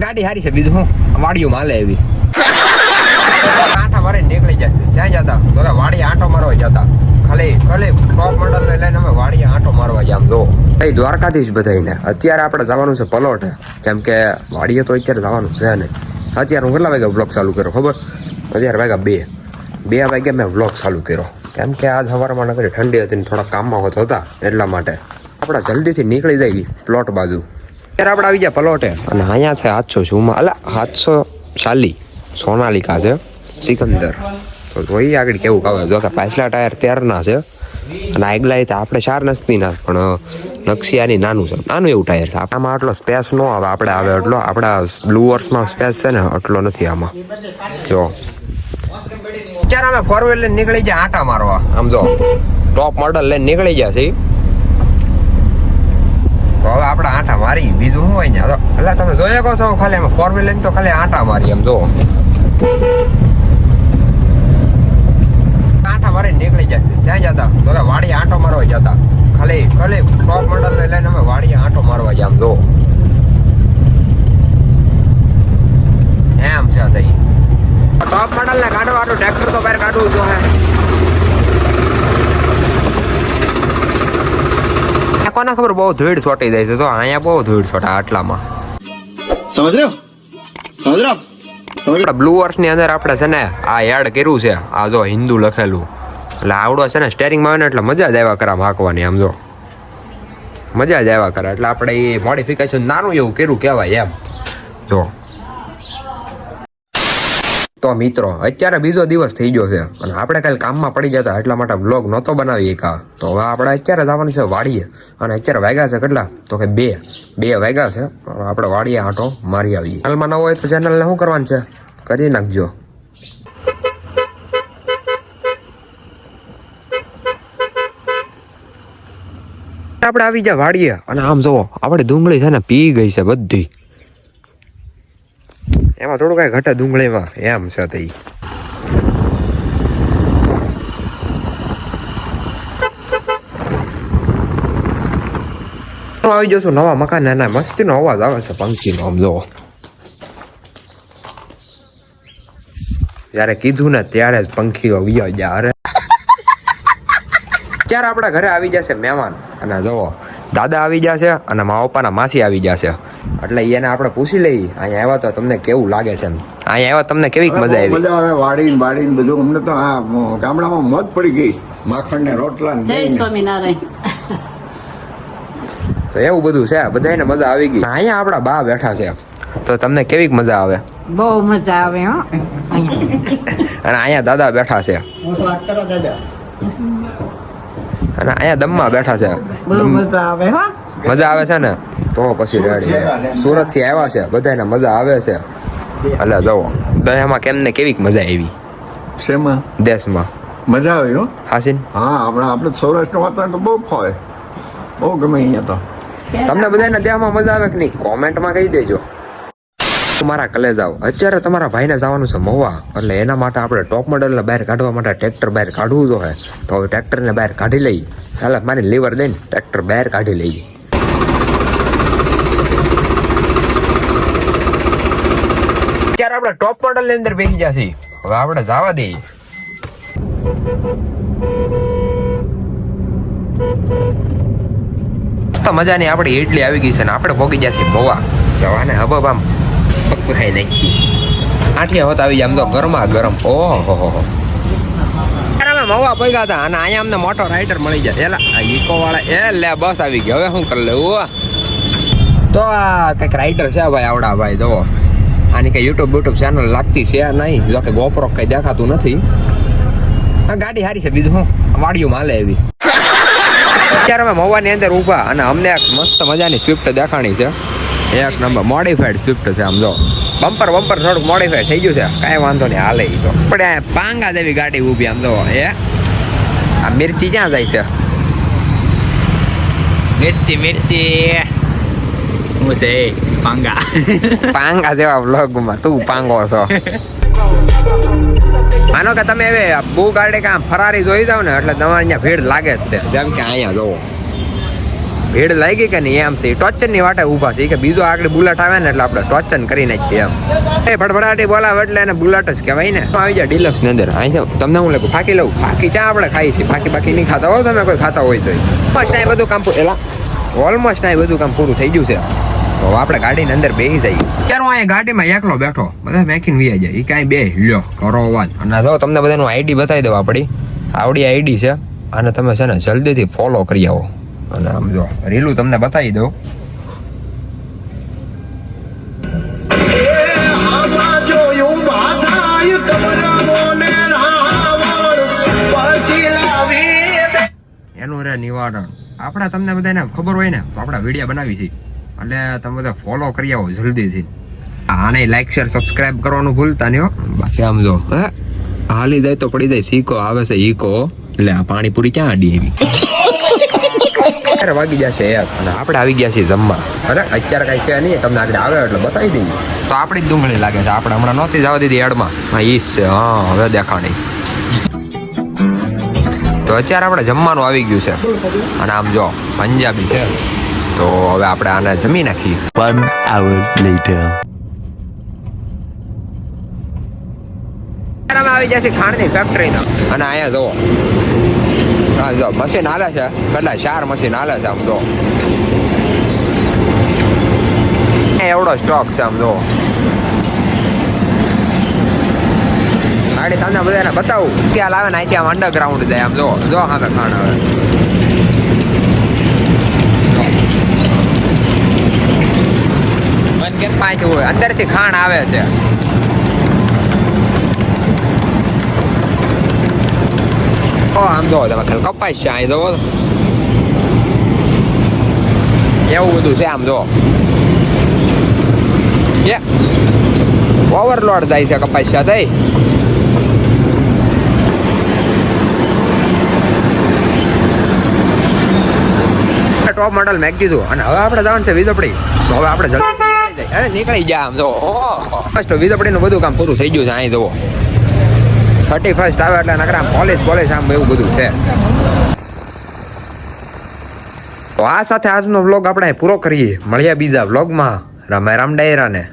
ગાડી હારી છે, બીજું હું વાડીઓ માલે એવી આંટા મારે નીકળી જશે. ક્યાં જતા તો વાડી આંટો મારવા જતા, ખાલી ટોપ મોડલ ને લઈને અમે વાડી આંટો મારવા જામ. જો દ્વારકાથી જ બધાને અત્યારે આપણે જવાનું છે પલોટે, કેમ કે વાડીએ તો અત્યારે જવાનું છે ને. અત્યારે હું કેટલા વાગ્યા બ્લોગ ચાલુ કર્યો ખબર? અત્યારે વાગ્યા 2 વાગ્યા મેં બ્લોગ ચાલુ કર્યો, કેમ કે આજ સવારમાં નગરી ઠંડી હતી ને થોડા કામમાં હતા એટલા માટે આપણે જલ્દીથી નીકળી જઈએ પ્લોટ બાજુ. અત્યારે આપણે આવી ગયા પલોટે અને અહીંયા છે 700 શું અલા 740 સોનાલિકા છે સિકંદર. તો જોઈ આગળ કેવું કહે જો કે પાછલા ટાયર 13 છે અને આગલા આપણે 4 નસ્તીના પણ નકશિયાની નાનું છે, નાનું એવું ટાયર છે. આમાં આટલો સ્પેસ ન આવે, આપણે આવે એટલો આપણા બ્લુ વર્સમાં સ્પેસ છે ને એટલો નથી આમાં. જો અત્યારે અમે 4 વ્હીલ લઈને નીકળી જાય આંટા મારવા. આમ જો ટોપ મોડલ લઈને નીકળી ગયા છે. તો હવે આપણે આંટા મારી, બીજું શું હોય ને. તો એટલે તમે જોઈ શકો છો ખાલી અમે 4 વ્હીલ લઈને તો ખાલી આંટા મારી. એમ જો આંટા મારી નીકળી જશે. ક્યાં જતા તો વાડી આંટો મારવા જતા, ખાલી ટોપ મોડલ ને લઈને અમે વાડી આંટો મારવા જાય. આમ જો એમ છે તઈ ટોપ મોડલ ને કાઢવાનું ટ્રેક્ટર તો બહાર કાઢવું જો હે. કોને ખબર બહુ ધૂળ છોટી જાય છે. જો અહીંયા બહુ ધૂળ છોટા આટલામાં. સમજ રહ્યો બ્લુ વર્સ ની અંદર આપણે છે ને આ એડ કર્યું છે. આ જો હિન્દુ લખેલું, એટલે આવડો છે ને સ્ટેરિંગમાં આવે ને એટલે મજા જ આવ્યા કરા હાંકવાની. આમ જો મજા જ આવ્યા કરે એટલે આપણે એ મોડિફિકેશન નાનું એવું કર્યું કહેવાય એમ. જો તો મિત્રો અત્યારે બીજો દિવસ થઈ ગયો છે અને આપણે કાલે કામમાં પડી જતા એટલા માટે બ્લોગ નહોતો બનાવી એકા. તો હવે આપણે અત્યારે જવાનું છે વાડીએ અને અત્યારે વાગ્યા છે કેટલા તો કે 2 વાગ્યા છે. આપણે વાડીએ આંટો મારી આવીએ. ચેનલમાં ન હોય તો ચેનલને શું કરવાનું છે કરી નાખજો. આપણે આવી ગયા વાડીએ અને આમ જોવો આપણે ડુંગળી છે ને પી ગઈ છે બધી. એમાં થોડું કઈ ઘટે ડુંગળીમાં એમ છે. તઈ આવી જશું નવા મકાન ના મસ્તીનો અવાજ આવે છે પંખીનો. આમ જોવો જયારે કીધું ને ત્યારે જ પંખીઓ વિયો ગયા. અરે ત્યારે આપણા ઘરે આવી જશે મહેમાન અને જોવો દાદા આવી જશે અને મા પપ્પાના માસી આવી જશે. એટલે એને આપણે પૂછી લઈએ અહીંયા આવ્યા તો તમને કેવું લાગે છે. અહીંયા આવ્યા તમને કેવી મજા આવી? મજા આવે. વાડીને બધું અમને તો આ ગામડામાં મોજ પડી ગઈ. માખણ ને રોટલા ને જય સ્વામિનારાયણ. તો એવું બધું છે, બધાને મજા આવી ગઈ. અહીંયા આપણા બા બેઠા છે તો તમને કેવી મજા આવે? બહુ મજા આવે હો. અને અહીંયા દાદા બેઠા છે વાત કરો દાદા. અને અહીંયા દમમાં બેઠા છે. બહુ મજા આવે હો. મજા આવે છે ને તો પછી રેડી. સુરત થી આવ્યા છે બધાને મજા આવે છે. એટલે જવો દયામાં કેમને કેવી મજા આવી શેમાં? દેશમાં મજા આવી હો. હાસીન હા આપણે સૌરાષ્ટ્રનું વાતાવરણ તો બહુ ફાવે, બહુ ગમે અહીંયા તો. તમને બધાને દેહમાં મજા આવે કે નહીં કોમેન્ટમાં કહી દેજો. તમારા કલેજ આવો. અત્યારે તમારા ભાઈને જવાનું છે મહુવા, એટલે એના માટે આપણે ટોપ મોડલને બહાર કાઢવા માટે ટ્રેક્ટર બહાર કાઢવું જોઈએ. તો હવે ટ્રેક્ટરને બહાર કાઢી લઈએ. ચાલે મારી લીવર દઈને ટ્રેક્ટર બહાર કાઢી લઈએ. અત્યારે આપણે ટોપ મોડલ ની અંદર બેસી જશે. હવે આપણે જવા દઈએ. મજાની આપણી ઇડલી આવી ગઈ છે ને આપણે પોગી જશે મહુવા. જવાને હબ આમ ખાઈ નાખી આઠિયા હોત આવી જાય. આમ તો ગરમા ગરમ. ઓહો અમે મહુવા પગ્યા હતા અને અહીંયા અમને મોટો રાઈડર મળી જાય. એલા ઈકો વાળા એ લે બસ આવી ગઈ. હવે શું કરી લેવું? તો આ કઈક રાઈડર છે ભાઈ આવડા ભાઈ. જુઓ આની કઈ યુટ્યુબ ચેનલ લાગતી છે નહીં. જો કે ગોપરો કઈ દેખાતું નથી. આ ગાડી સારી છે, બીજું હું વાડીઓ માલે એવી. અત્યારે અમે મહુવાની અંદર ઊભા અને અમને એક મસ્ત મજાની સ્વિફ્ટ દેખાણી છે. એક નંબર મોડિફાઈડ સ્વિફ્ટ છે. આમ જો બમ્પર થોડુંક મોડિફાઈડ થઈ ગયું છે. કાંઈ વાંધો નહીં હાલે. તો આપણે પાંગા જેવી ગાડી ઊભી. આમ જો એ આ મિર્ચી ક્યાં જાય છે? મિર્ચી હું છે પાંગા જેવા વ્લોગમાં તું પાંગો છો. માનો કે તમે હવે બહુ ગાડી કામ ફરારી જોઈ જાવ ને એટલે તમારે અહીંયા ભીડ લાગે જ છે. જેમ કે અહીંયા જોવો ભીડ લાગી કે નહીં એમ છે ટોચન ની વાટે ઊભા છે કે બીજો આગળ બુલેટ આવે ને એટલે આપણે ટોચન કરી નાખીએ એમ એ ફડફડાટી બોલાવે એટલે એને બુલેટ જ કહેવાય ને આવી જાય ડિલક્સ ની અંદર અહીં તમને હું લાગુ ફાકી લઉં ફાકી ક્યાં આપણે ખાઈ છીએ બાકી નહીં ખાતા હોય તમે કોઈ ખાતા હોય તો ઓલમોસ્ટ આ બધું કામ ઓલમોસ્ટ આ બધું કામ પૂરું થઈ ગયું છે તો આપણે ગાડીની અંદર બેસી જઈએ ત્યારે હું અહીંયા ગાડીમાં એકલો બેઠો બધા મેકીને વી જાય એ કાંઈ બે લ્યો કરો વાત અને જો તમને બધાનું આઈડી બતાવી દઉં આપણી આવડી આઈડી છે અને તમે છે ને જલ્દીથી ફોલો કરી આવો અને આમ જો રીલું તમને બતાવી દઉં એનું રે નિવારણ આપણા તમને બધાને ખબર હોય ને તો આપણા વિડીયો બનાવી છે એટલે તમે બધા ફોલો કરી આવો જલ્દીથી આને લાઈક શેર સબસ્ક્રાઇબ કરવાનું ભૂલતા નહીં હો બાકી આમ જો હે હાલી જાય તો પડી જાય શીખો આવે છે ઈકો એટલે આ પાણીપુરી ક્યાં આડી એવી વાગી જશે યાર અને આપણે આવી ગયા છીએ જમવા અરે અત્યારે કઈ છે નહીં તમને આગળ આવે એટલે બતાવી દઈએ તો આપણી જ ડુંગળી લાગે છે આપણે હમણાં નહોતી જવા દીધી એડમાં હા ઈજ છે હા હવે દેખાણી તો અત્યારે આપણે જમવાનું આવી ગયું છે અને આમ જો પંજાબી છે તો હવે આપણે આને જમી નાખીએ 1 hour later. અમે આવી જશે ખાંડની ફેક્ટરીના અને અહીંયા જુઓ હા જો મશીન હાલે છે કેટલા 4 મશીન હાલે છે આમ જો એવડો સ્ટોક છે આમ જો ગાડી તમને બધાને બતાવું ત્યાં આવે ને અહીંથી આમ અંડરગ્રાઉન્ડ જાય આમ જો સામે ખાંડ આવે મન કેમ પાંચ હોય અંદરથી ખાંડ આવે છે આમ જો તમે ખાલી કપાય છે અહીં જોવો એવું બધું છે આમ જો ઓવરલોડ જાય છે કપાસ્યા થઈ ટોપ મોડલ મેક દીધું અને હવે આપણે જવાનું છે વીજપડી તો હવે આપણે જલ્દી અરે નીકળી જાય આમ જો વીજપડીનું બધું કામ પૂરું થઈ ગયું છે અહીં જુઓ 31st આવે એટલે નકરા પોલીસ આમ એવું બધું છે તો આ સાથે આજનો વ્લોગ આપણે પૂરો કરીએ મળ્યા બીજા વ્લોગમાં રામ ડાયરાને